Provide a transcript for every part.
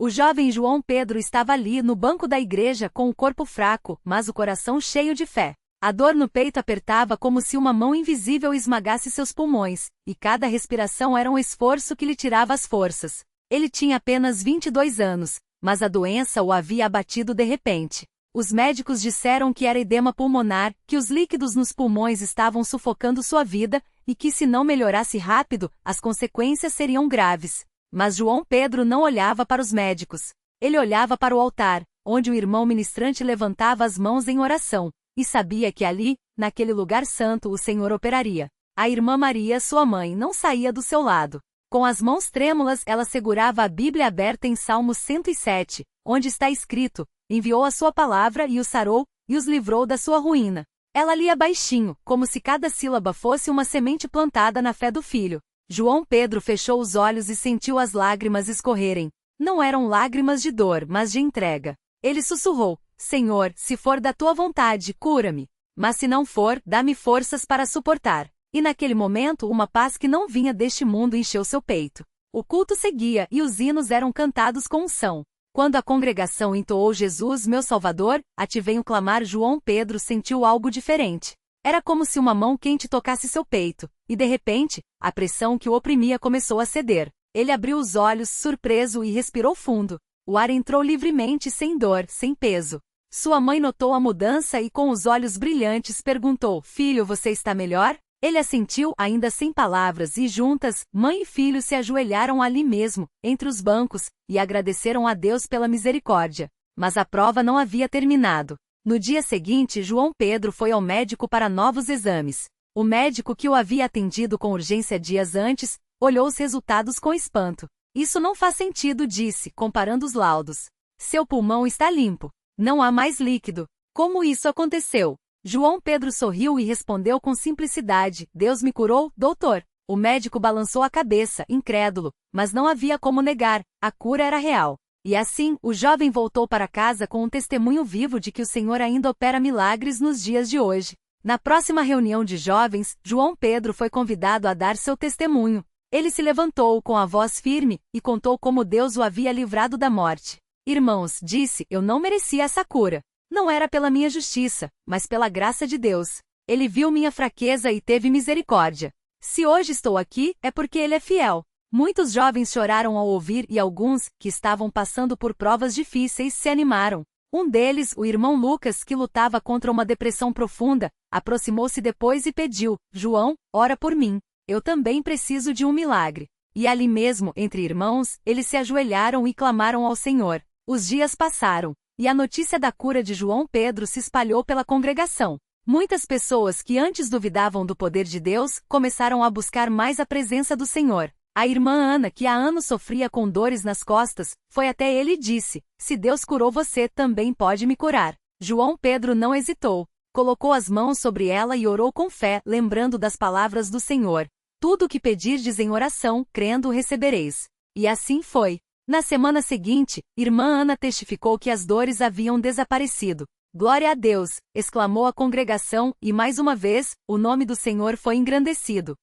O jovem João Pedro estava ali no banco da igreja com o corpo fraco, mas o coração cheio de fé. A dor no peito apertava como se uma mão invisível esmagasse seus pulmões, e cada respiração era um esforço que lhe tirava as forças. Ele tinha apenas 22 anos, mas a doença o havia abatido de repente. Os médicos disseram que era edema pulmonar, que os líquidos nos pulmões estavam sufocando sua vida, e que se não melhorasse rápido, as consequências seriam graves. Mas João Pedro não olhava para os médicos. Ele olhava para o altar, onde o irmão ministrante levantava as mãos em oração, e sabia que ali, naquele lugar santo, o Senhor operaria. A irmã Maria, sua mãe, não saía do seu lado. Com as mãos trêmulas, ela segurava a Bíblia aberta em Salmo 107, onde está escrito: enviou a sua palavra e os sarou, e os livrou da sua ruína. Ela lia baixinho, como se cada sílaba fosse uma semente plantada na fé do filho. João Pedro fechou os olhos e sentiu as lágrimas escorrerem. Não eram lágrimas de dor, mas de entrega. Ele sussurrou: Senhor, se for da tua vontade, cura-me. Mas se não for, dá-me forças para suportar. E naquele momento uma paz que não vinha deste mundo encheu seu peito. O culto seguia e os hinos eram cantados com unção. Quando a congregação entoou Jesus, meu Salvador, a ti venho clamar, João Pedro sentiu algo diferente. Era como se uma mão quente tocasse seu peito, e de repente, a pressão que o oprimia começou a ceder. Ele abriu os olhos, surpreso, e respirou fundo. O ar entrou livremente, sem dor, sem peso. Sua mãe notou a mudança e, com os olhos brilhantes, perguntou: Filho, você está melhor? Ele assentiu, ainda sem palavras, e juntas, mãe e filho se ajoelharam ali mesmo, entre os bancos, e agradeceram a Deus pela misericórdia. Mas a prova não havia terminado. No dia seguinte, João Pedro foi ao médico para novos exames. O médico que o havia atendido com urgência dias antes, olhou os resultados com espanto. Isso não faz sentido, disse, comparando os laudos. Seu pulmão está limpo. Não há mais líquido. Como isso aconteceu? João Pedro sorriu e respondeu com simplicidade: Deus me curou, doutor. O médico balançou a cabeça, incrédulo, mas não havia como negar, a cura era real. E assim, o jovem voltou para casa com um testemunho vivo de que o Senhor ainda opera milagres nos dias de hoje. Na próxima reunião de jovens, João Pedro foi convidado a dar seu testemunho. Ele se levantou com a voz firme e contou como Deus o havia livrado da morte. Irmãos, disse, eu não merecia essa cura. Não era pela minha justiça, mas pela graça de Deus. Ele viu minha fraqueza e teve misericórdia. Se hoje estou aqui, é porque Ele é fiel. Muitos jovens choraram ao ouvir e alguns, que estavam passando por provas difíceis, se animaram. Um deles, o irmão Lucas, que lutava contra uma depressão profunda, aproximou-se depois e pediu: João, ora por mim. Eu também preciso de um milagre. E ali mesmo, entre irmãos, eles se ajoelharam e clamaram ao Senhor. Os dias passaram, e a notícia da cura de João Pedro se espalhou pela congregação. Muitas pessoas que antes duvidavam do poder de Deus, começaram a buscar mais a presença do Senhor. A irmã Ana, que há anos sofria com dores nas costas, foi até ele e disse: Se Deus curou você, também pode me curar. João Pedro não hesitou. Colocou as mãos sobre ela e orou com fé, lembrando das palavras do Senhor. Tudo o que pedirdes em oração, crendo, recebereis. E assim foi. Na semana seguinte, irmã Ana testificou que as dores haviam desaparecido. Glória a Deus! Exclamou a congregação, e mais uma vez, o nome do Senhor foi engrandecido.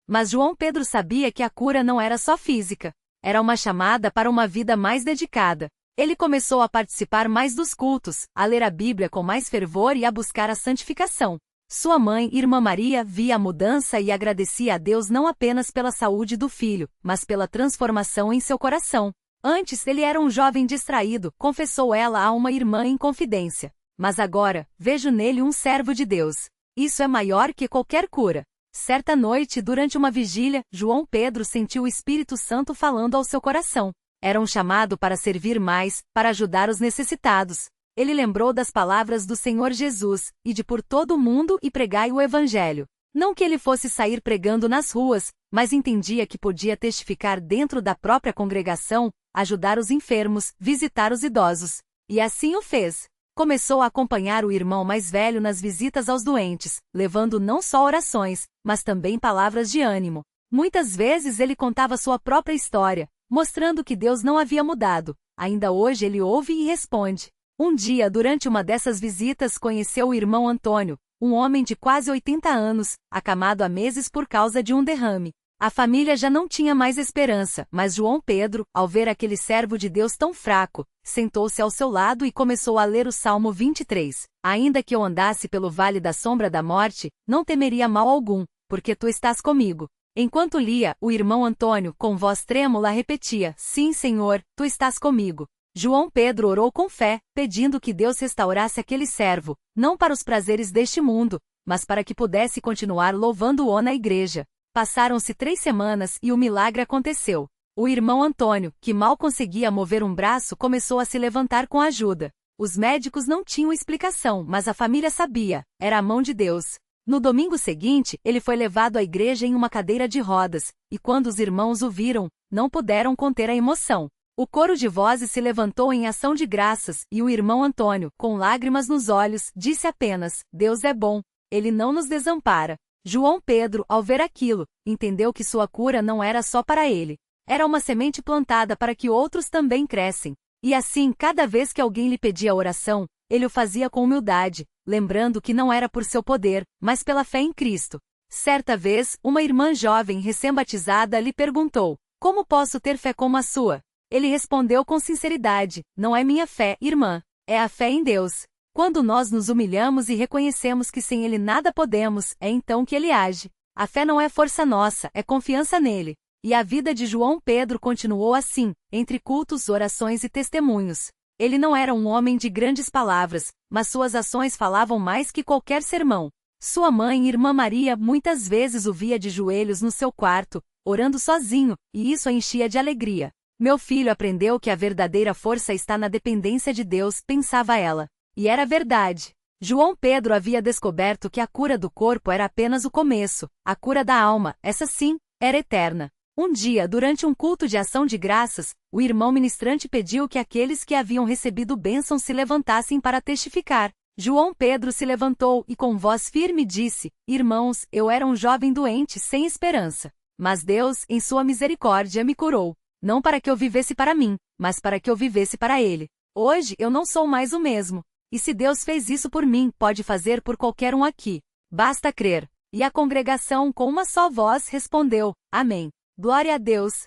Mas João Pedro sabia que a cura não era só física. Era uma chamada para uma vida mais dedicada. Ele começou a participar mais dos cultos, a ler a Bíblia com mais fervor e a buscar a santificação. Sua mãe, irmã Maria, via a mudança e agradecia a Deus não apenas pela saúde do filho, mas pela transformação em seu coração. Antes ele era um jovem distraído, confessou ela a uma irmã em confidência. Mas agora, vejo nele um servo de Deus. Isso é maior que qualquer cura. Certa noite, durante uma vigília, João Pedro sentiu o Espírito Santo falando ao seu coração. Era um chamado para servir mais, para ajudar os necessitados. Ele lembrou das palavras do Senhor Jesus, ide por todo o mundo e pregai o Evangelho. Não que ele fosse sair pregando nas ruas, mas entendia que podia testificar dentro da própria congregação, ajudar os enfermos, visitar os idosos. E assim o fez. Começou a acompanhar o irmão mais velho nas visitas aos doentes, levando não só orações, mas também palavras de ânimo. Muitas vezes ele contava sua própria história, mostrando que Deus não havia mudado. Ainda hoje ele ouve e responde. Um dia, durante uma dessas visitas, conheceu o irmão Antônio, um homem de quase 80 anos, acamado há meses por causa de um derrame. A família já não tinha mais esperança, mas João Pedro, ao ver aquele servo de Deus tão fraco, sentou-se ao seu lado e começou a ler o Salmo 23. Ainda que eu andasse pelo vale da sombra da morte, não temeria mal algum, porque tu estás comigo. Enquanto lia, o irmão Antônio, com voz trêmula, repetia: Sim, Senhor, tu estás comigo. João Pedro orou com fé, pedindo que Deus restaurasse aquele servo, não para os prazeres deste mundo, mas para que pudesse continuar louvando-o na igreja. Passaram-se 3 semanas e o milagre aconteceu. O irmão Antônio, que mal conseguia mover um braço, começou a se levantar com ajuda. Os médicos não tinham explicação, mas a família sabia, era a mão de Deus. No domingo seguinte, ele foi levado à igreja em uma cadeira de rodas, e quando os irmãos o viram, não puderam conter a emoção. O coro de vozes se levantou em ação de graças, e o irmão Antônio, com lágrimas nos olhos, disse apenas: Deus é bom, Ele não nos desampara. João Pedro, ao ver aquilo, entendeu que sua cura não era só para ele. Era uma semente plantada para que outros também crescem. E assim, cada vez que alguém lhe pedia oração, ele o fazia com humildade, lembrando que não era por seu poder, mas pela fé em Cristo. Certa vez, uma irmã jovem recém-batizada lhe perguntou: Como posso ter fé como a sua? Ele respondeu com sinceridade: Não é minha fé, irmã, é a fé em Deus. Quando nós nos humilhamos e reconhecemos que sem Ele nada podemos, é então que Ele age. A fé não é força nossa, é confiança nele. E a vida de João Pedro continuou assim, entre cultos, orações e testemunhos. Ele não era um homem de grandes palavras, mas suas ações falavam mais que qualquer sermão. Sua mãe, Irmã Maria, muitas vezes o via de joelhos no seu quarto, orando sozinho, e isso a enchia de alegria. Meu filho aprendeu que a verdadeira força está na dependência de Deus, pensava ela. E era verdade. João Pedro havia descoberto que a cura do corpo era apenas o começo, a cura da alma, essa sim, era eterna. Um dia, durante um culto de ação de graças, o irmão ministrante pediu que aqueles que haviam recebido bênção se levantassem para testificar. João Pedro se levantou e com voz firme disse: Irmãos, eu era um jovem doente, sem esperança. Mas Deus, em sua misericórdia, me curou. Não para que eu vivesse para mim, mas para que eu vivesse para Ele. Hoje eu não sou mais o mesmo. E se Deus fez isso por mim, pode fazer por qualquer um aqui. Basta crer. E a congregação, com uma só voz, respondeu: Amém. Glória a Deus.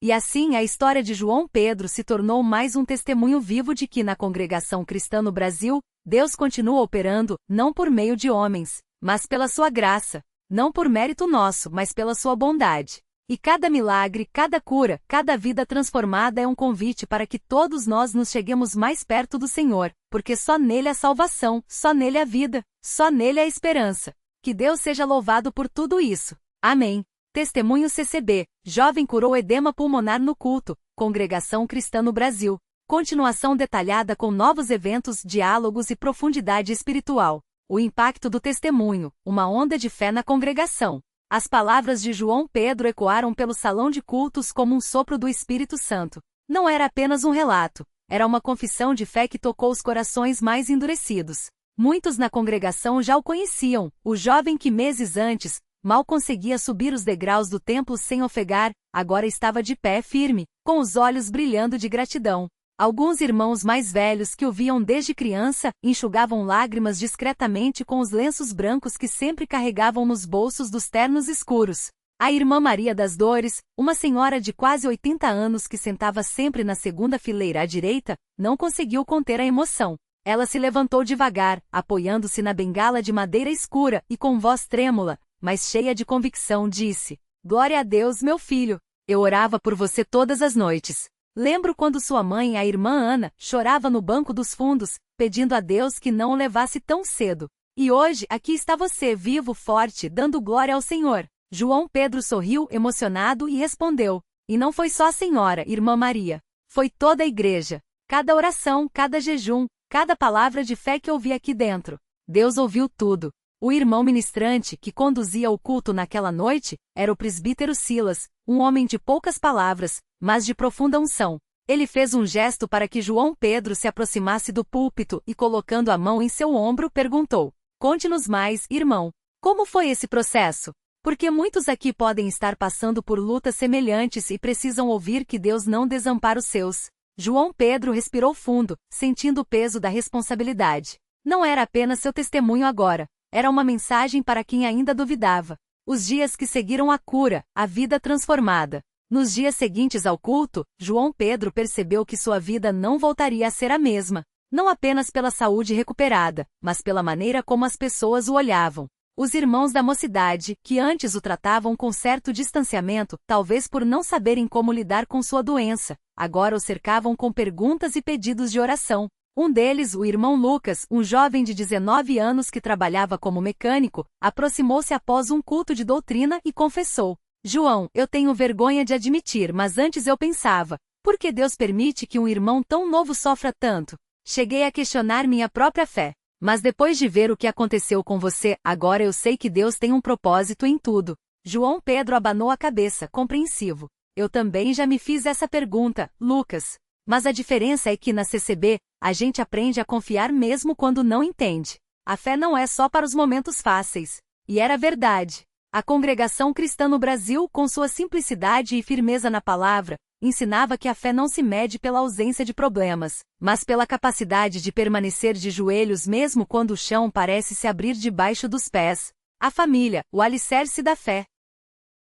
E assim a história de João Pedro se tornou mais um testemunho vivo de que na congregação cristã no Brasil, Deus continua operando, não por meio de homens, mas pela sua graça. Não por mérito nosso, mas pela sua bondade. E cada milagre, cada cura, cada vida transformada é um convite para que todos nós nos cheguemos mais perto do Senhor, porque só nele há salvação, só nele há vida, só nele há esperança. Que Deus seja louvado por tudo isso. Amém. Testemunho CCB, jovem curou edema pulmonar no culto, congregação cristã no Brasil. Continuação detalhada com novos eventos, diálogos e profundidade espiritual. O impacto do testemunho, uma onda de fé na congregação. As palavras de João Pedro ecoaram pelo salão de cultos como um sopro do Espírito Santo. Não era apenas um relato, era uma confissão de fé que tocou os corações mais endurecidos. Muitos na congregação já o conheciam, o jovem que meses antes, mal conseguia subir os degraus do templo sem ofegar, agora estava de pé firme, com os olhos brilhando de gratidão. Alguns irmãos mais velhos que o viam desde criança, enxugavam lágrimas discretamente com os lenços brancos que sempre carregavam nos bolsos dos ternos escuros. A irmã Maria das Dores, uma senhora de quase 80 anos que sentava sempre na segunda fileira à direita, não conseguiu conter a emoção. Ela se levantou devagar, apoiando-se na bengala de madeira escura, e com voz trêmula, mas cheia de convicção, disse: Glória a Deus, meu filho! Eu orava por você todas as noites. Lembro quando sua mãe, a irmã Ana, chorava no banco dos fundos, pedindo a Deus que não o levasse tão cedo. E hoje, aqui está você, vivo, forte, dando glória ao Senhor. João Pedro sorriu, emocionado, e respondeu: E não foi só a senhora, irmã Maria. Foi toda a igreja. Cada oração, cada jejum, cada palavra de fé que ouvi aqui dentro. Deus ouviu tudo. O irmão ministrante, que conduzia o culto naquela noite, era o presbítero Silas, um homem de poucas palavras, mas de profunda unção. Ele fez um gesto para que João Pedro se aproximasse do púlpito e, colocando a mão em seu ombro, perguntou: Conte-nos mais, irmão. Como foi esse processo? Porque muitos aqui podem estar passando por lutas semelhantes e precisam ouvir que Deus não desampara os seus. João Pedro respirou fundo, sentindo o peso da responsabilidade. Não era apenas seu testemunho agora. Era uma mensagem para quem ainda duvidava. Os dias que seguiram a cura, a vida transformada. Nos dias seguintes ao culto, João Pedro percebeu que sua vida não voltaria a ser a mesma. Não apenas pela saúde recuperada, mas pela maneira como as pessoas o olhavam. Os irmãos da mocidade, que antes o tratavam com certo distanciamento, talvez por não saberem como lidar com sua doença, agora o cercavam com perguntas e pedidos de oração. Um deles, o irmão Lucas, um jovem de 19 anos que trabalhava como mecânico, aproximou-se após um culto de doutrina e confessou: João, eu tenho vergonha de admitir, mas antes eu pensava, por que Deus permite que um irmão tão novo sofra tanto? Cheguei a questionar minha própria fé. Mas depois de ver o que aconteceu com você, agora eu sei que Deus tem um propósito em tudo. João Pedro abanou a cabeça, compreensivo. Eu também já me fiz essa pergunta, Lucas. Mas a diferença é que na CCB, a gente aprende a confiar mesmo quando não entende. A fé não é só para os momentos fáceis. E era verdade. A congregação cristã no Brasil, com sua simplicidade e firmeza na palavra, ensinava que a fé não se mede pela ausência de problemas, mas pela capacidade de permanecer de joelhos mesmo quando o chão parece se abrir debaixo dos pés. A família, o alicerce da fé.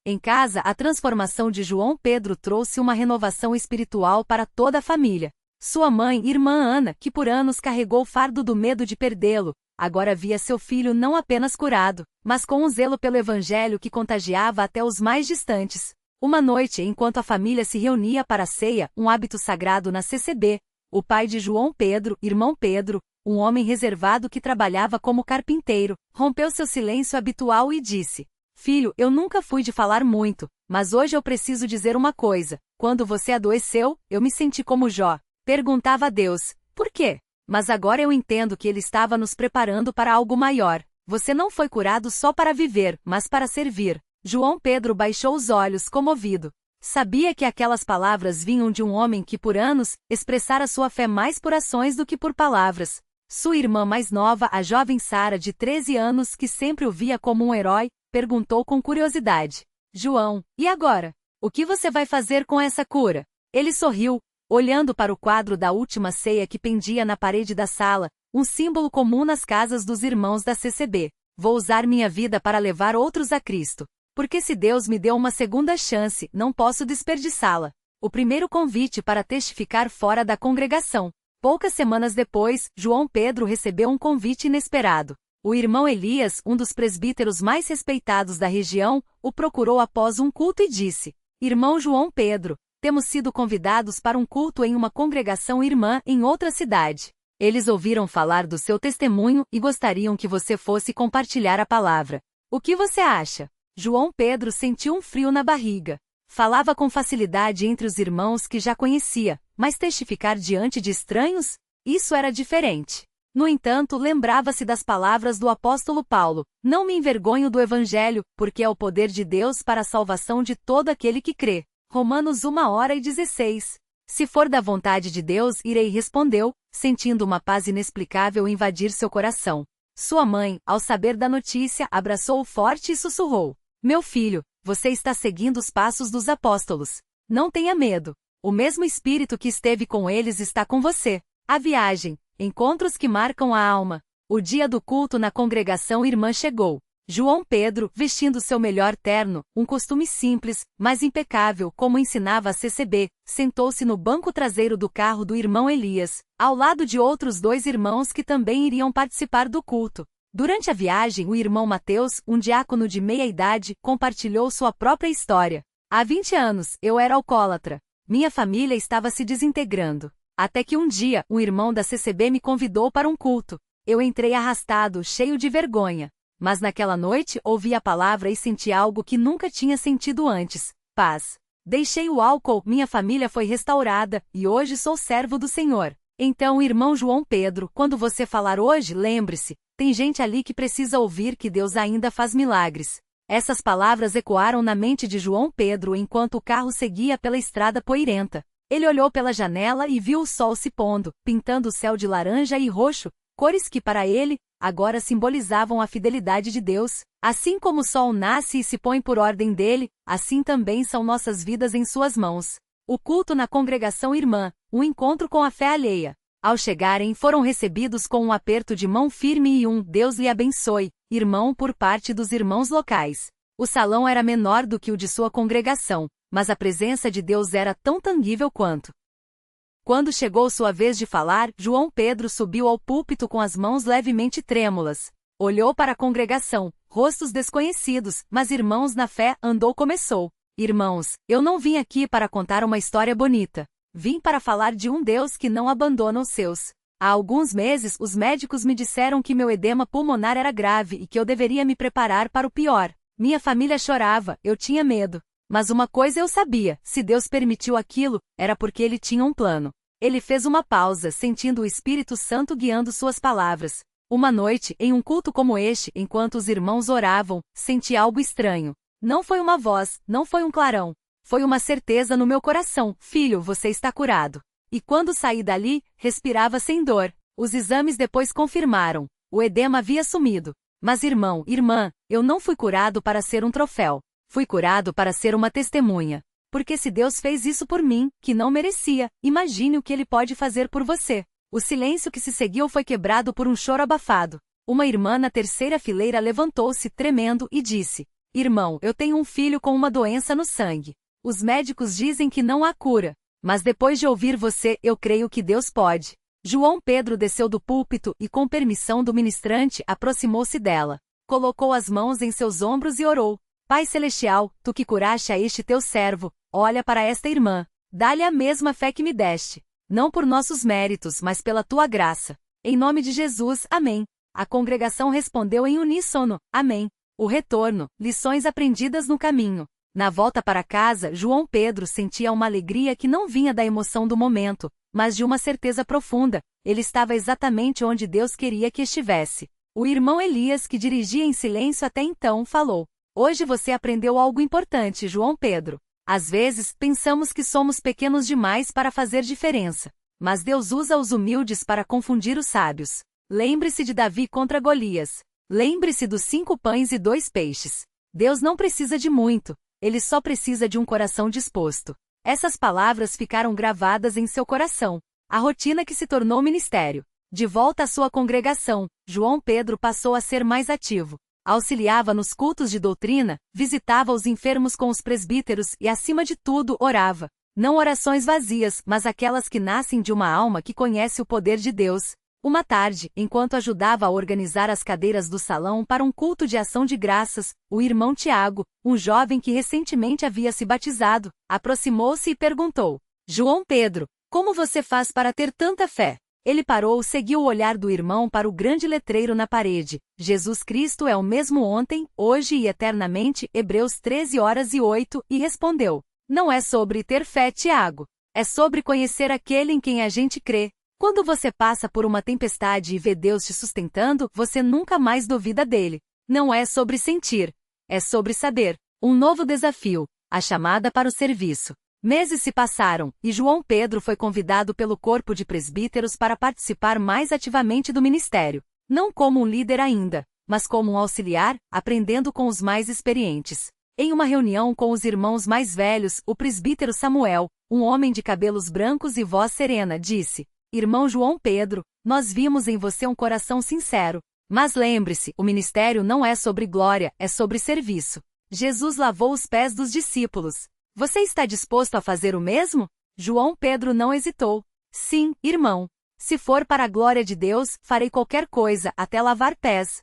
Em casa, a transformação de João Pedro trouxe uma renovação espiritual para toda a família. Sua mãe, irmã Ana, que por anos carregou o fardo do medo de perdê-lo, agora via seu filho não apenas curado, mas com um zelo pelo evangelho que contagiava até os mais distantes. Uma noite, enquanto a família se reunia para a ceia, um hábito sagrado na CCB, o pai de João Pedro, irmão Pedro, um homem reservado que trabalhava como carpinteiro, rompeu seu silêncio habitual e disse: Filho, eu nunca fui de falar muito, mas hoje eu preciso dizer uma coisa. Quando você adoeceu, eu me senti como Jó. Perguntava a Deus, por quê? Mas agora eu entendo que ele estava nos preparando para algo maior. Você não foi curado só para viver, mas para servir. João Pedro baixou os olhos, comovido. Sabia que aquelas palavras vinham de um homem que por anos expressara sua fé mais por ações do que por palavras. Sua irmã mais nova, a jovem Sara, de 13 anos, que sempre o via como um herói, perguntou com curiosidade: João, e agora? O que você vai fazer com essa cura? Ele sorriu, olhando para o quadro da última ceia que pendia na parede da sala, um símbolo comum nas casas dos irmãos da CCB. Vou usar minha vida para levar outros a Cristo. Porque se Deus me deu uma segunda chance, não posso desperdiçá-la. O primeiro convite para testificar fora da congregação. Poucas semanas depois, João Pedro recebeu um convite inesperado. O irmão Elias, um dos presbíteros mais respeitados da região, o procurou após um culto e disse: Irmão João Pedro, temos sido convidados para um culto em uma congregação irmã em outra cidade. Eles ouviram falar do seu testemunho e gostariam que você fosse compartilhar a palavra. O que você acha? João Pedro sentiu um frio na barriga. Falava com facilidade entre os irmãos que já conhecia, mas testificar diante de estranhos? Isso era diferente. No entanto, lembrava-se das palavras do apóstolo Paulo: Não me envergonho do evangelho, porque é o poder de Deus para a salvação de todo aquele que crê. Romanos 1:16. Se for da vontade de Deus, irei, respondeu, sentindo uma paz inexplicável invadir seu coração. Sua mãe, ao saber da notícia, abraçou-o forte e sussurrou: Meu filho, você está seguindo os passos dos apóstolos. Não tenha medo. O mesmo Espírito que esteve com eles está com você. A viagem, encontros que marcam a alma. O dia do culto na congregação irmã chegou. João Pedro, vestindo seu melhor terno, um costume simples, mas impecável, como ensinava a CCB, sentou-se no banco traseiro do carro do irmão Elias, ao lado de outros 2 irmãos que também iriam participar do culto. Durante a viagem, o irmão Mateus, um diácono de meia idade, compartilhou sua própria história. Há 20 anos, eu era alcoólatra. Minha família estava se desintegrando. Até que um dia, um irmão da CCB me convidou para um culto. Eu entrei arrastado, cheio de vergonha. Mas naquela noite, ouvi a palavra e senti algo que nunca tinha sentido antes: paz. Deixei o álcool, minha família foi restaurada, e hoje sou servo do Senhor. Então, irmão João Pedro, quando você falar hoje, lembre-se, tem gente ali que precisa ouvir que Deus ainda faz milagres. Essas palavras ecoaram na mente de João Pedro enquanto o carro seguia pela estrada poeirenta. Ele olhou pela janela e viu o sol se pondo, pintando o céu de laranja e roxo, cores que para ele, agora simbolizavam a fidelidade de Deus. Assim como o sol nasce e se põe por ordem dele, assim também são nossas vidas em suas mãos. O culto na congregação irmã, um encontro com a fé alheia. Ao chegarem, foram recebidos com um aperto de mão firme e um Deus lhe abençoe, irmão, por parte dos irmãos locais. O salão era menor do que o de sua congregação, mas a presença de Deus era tão tangível quanto. Quando chegou sua vez de falar, João Pedro subiu ao púlpito com as mãos levemente trêmulas. Olhou para a congregação, rostos desconhecidos, mas irmãos na fé, começou. Irmãos, eu não vim aqui para contar uma história bonita. Vim para falar de um Deus que não abandona os seus. Há alguns meses, os médicos me disseram que meu edema pulmonar era grave e que eu deveria me preparar para o pior. Minha família chorava, eu tinha medo. Mas uma coisa eu sabia, se Deus permitiu aquilo, era porque Ele tinha um plano. Ele fez uma pausa, sentindo o Espírito Santo guiando suas palavras. Uma noite, em um culto como este, enquanto os irmãos oravam, senti algo estranho. Não foi uma voz, não foi um clarão. Foi uma certeza no meu coração: filho, você está curado. E quando saí dali, respirava sem dor. Os exames depois confirmaram. O edema havia sumido. Mas irmão, irmã, eu não fui curado para ser um troféu. Fui curado para ser uma testemunha. Porque se Deus fez isso por mim, que não merecia, imagine o que Ele pode fazer por você. O silêncio que se seguiu foi quebrado por um choro abafado. Uma irmã na terceira fileira levantou-se tremendo e disse: irmão, eu tenho um filho com uma doença no sangue. Os médicos dizem que não há cura. Mas depois de ouvir você, eu creio que Deus pode. João Pedro desceu do púlpito e, com permissão do ministrante, aproximou-se dela. Colocou as mãos em seus ombros e orou: Pai Celestial, Tu que curaste a este teu servo, olha para esta irmã. Dá-lhe a mesma fé que me deste. Não por nossos méritos, mas pela Tua graça. Em nome de Jesus, amém. A congregação respondeu em uníssono: amém. O retorno, lições aprendidas no caminho. Na volta para casa, João Pedro sentia uma alegria que não vinha da emoção do momento, mas de uma certeza profunda: ele estava exatamente onde Deus queria que estivesse. O irmão Elias, que dirigia em silêncio até então, falou: hoje você aprendeu algo importante, João Pedro. Às vezes, pensamos que somos pequenos demais para fazer diferença. Mas Deus usa os humildes para confundir os sábios. Lembre-se de Davi contra Golias. Lembre-se dos 5 pães e 2 peixes. Deus não precisa de muito. Ele só precisa de um coração disposto. Essas palavras ficaram gravadas em seu coração. A rotina que se tornou ministério. De volta à sua congregação, João Pedro passou a ser mais ativo. Auxiliava nos cultos de doutrina, visitava os enfermos com os presbíteros e, acima de tudo, orava. Não orações vazias, mas aquelas que nascem de uma alma que conhece o poder de Deus. Uma tarde, enquanto ajudava a organizar as cadeiras do salão para um culto de ação de graças, o irmão Tiago, um jovem que recentemente havia se batizado, aproximou-se e perguntou: João Pedro, como você faz para ter tanta fé? Ele parou e seguiu o olhar do irmão para o grande letreiro na parede: Jesus Cristo é o mesmo ontem, hoje e eternamente, Hebreus 13h08, e respondeu: não é sobre ter fé, Tiago. É sobre conhecer aquele em quem a gente crê. Quando você passa por uma tempestade e vê Deus te sustentando, você nunca mais duvida dele. Não é sobre sentir. É sobre saber. Um novo desafio. A chamada para o serviço. Meses se passaram, e João Pedro foi convidado pelo corpo de presbíteros para participar mais ativamente do ministério. Não como um líder ainda, mas como um auxiliar, aprendendo com os mais experientes. Em uma reunião com os irmãos mais velhos, o presbítero Samuel, um homem de cabelos brancos e voz serena, disse: Irmão João Pedro, nós vimos em você um coração sincero. Mas lembre-se, o ministério não é sobre glória, é sobre serviço. Jesus lavou os pés dos discípulos. Você está disposto a fazer o mesmo? João Pedro não hesitou. Sim, irmão. Se for para a glória de Deus, farei qualquer coisa, até lavar pés.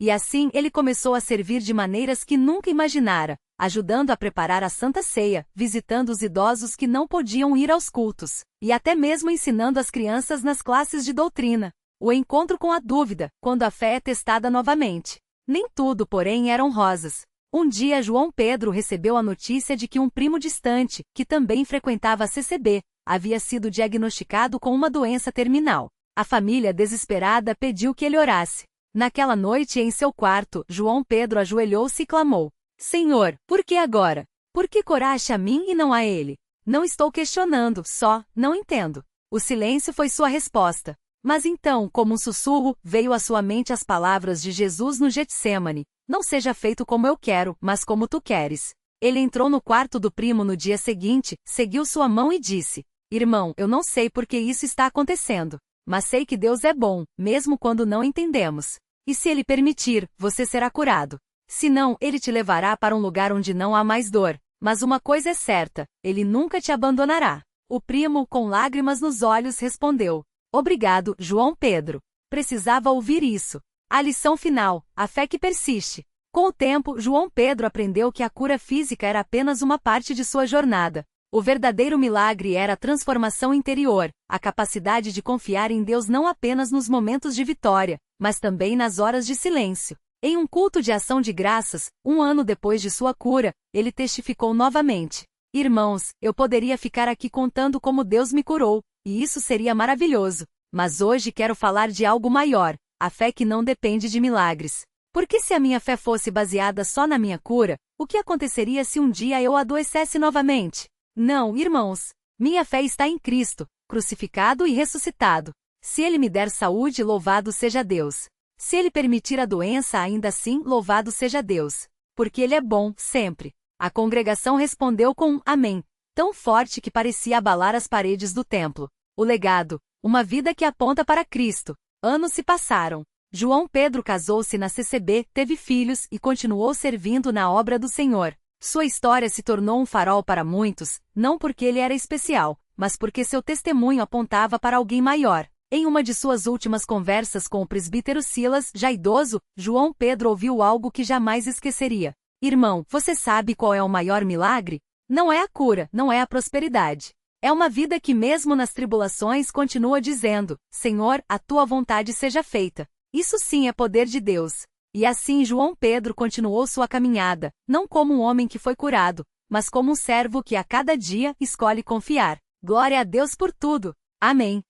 E assim ele começou a servir de maneiras que nunca imaginara, ajudando a preparar a Santa Ceia, visitando os idosos que não podiam ir aos cultos, e até mesmo ensinando as crianças nas classes de doutrina. O encontro com a dúvida, quando a fé é testada novamente. Nem tudo, porém, eram rosas. Um dia João Pedro recebeu a notícia de que um primo distante, que também frequentava a CCB, havia sido diagnosticado com uma doença terminal. A família, desesperada, pediu que ele orasse. Naquela noite, em seu quarto, João Pedro ajoelhou-se e clamou: Senhor, por que agora? Por que curaste a mim e não a ele? Não estou questionando, só, não entendo. O silêncio foi sua resposta. Mas então, como um sussurro, veio à sua mente as palavras de Jesus no Getsêmani: não seja feito como eu quero, mas como tu queres. Ele entrou no quarto do primo no dia seguinte, seguiu sua mão e disse: Irmão, eu não sei por que isso está acontecendo. Mas sei que Deus é bom, mesmo quando não entendemos. E se Ele permitir, você será curado. Senão, ele te levará para um lugar onde não há mais dor. Mas uma coisa é certa, ele nunca te abandonará. O primo, com lágrimas nos olhos, respondeu: Obrigado, João Pedro. Precisava ouvir isso. A lição final, a fé que persiste. Com o tempo, João Pedro aprendeu que a cura física era apenas uma parte de sua jornada. O verdadeiro milagre era a transformação interior, a capacidade de confiar em Deus não apenas nos momentos de vitória, mas também nas horas de silêncio. Em um culto de ação de graças, 1 ano depois de sua cura, ele testificou novamente: Irmãos, eu poderia ficar aqui contando como Deus me curou, e isso seria maravilhoso. Mas hoje quero falar de algo maior, a fé que não depende de milagres. Porque se a minha fé fosse baseada só na minha cura, o que aconteceria se um dia eu adoecesse novamente? Não, irmãos. Minha fé está em Cristo, crucificado e ressuscitado. Se Ele me der saúde, louvado seja Deus. Se Ele permitir a doença, ainda assim, louvado seja Deus. Porque Ele é bom, sempre. A congregação respondeu com um amém, tão forte que parecia abalar as paredes do templo. O legado, uma vida que aponta para Cristo. Anos se passaram. João Pedro casou-se na CCB, teve filhos e continuou servindo na obra do Senhor. Sua história se tornou um farol para muitos, não porque ele era especial, mas porque seu testemunho apontava para alguém maior. Em uma de suas últimas conversas com o presbítero Silas, já idoso, João Pedro ouviu algo que jamais esqueceria. Irmão, você sabe qual é o maior milagre? Não é a cura, não é a prosperidade. É uma vida que mesmo nas tribulações continua dizendo: Senhor, a tua vontade seja feita. Isso sim é poder de Deus. E assim João Pedro continuou sua caminhada, não como um homem que foi curado, mas como um servo que a cada dia escolhe confiar. Glória a Deus por tudo. Amém.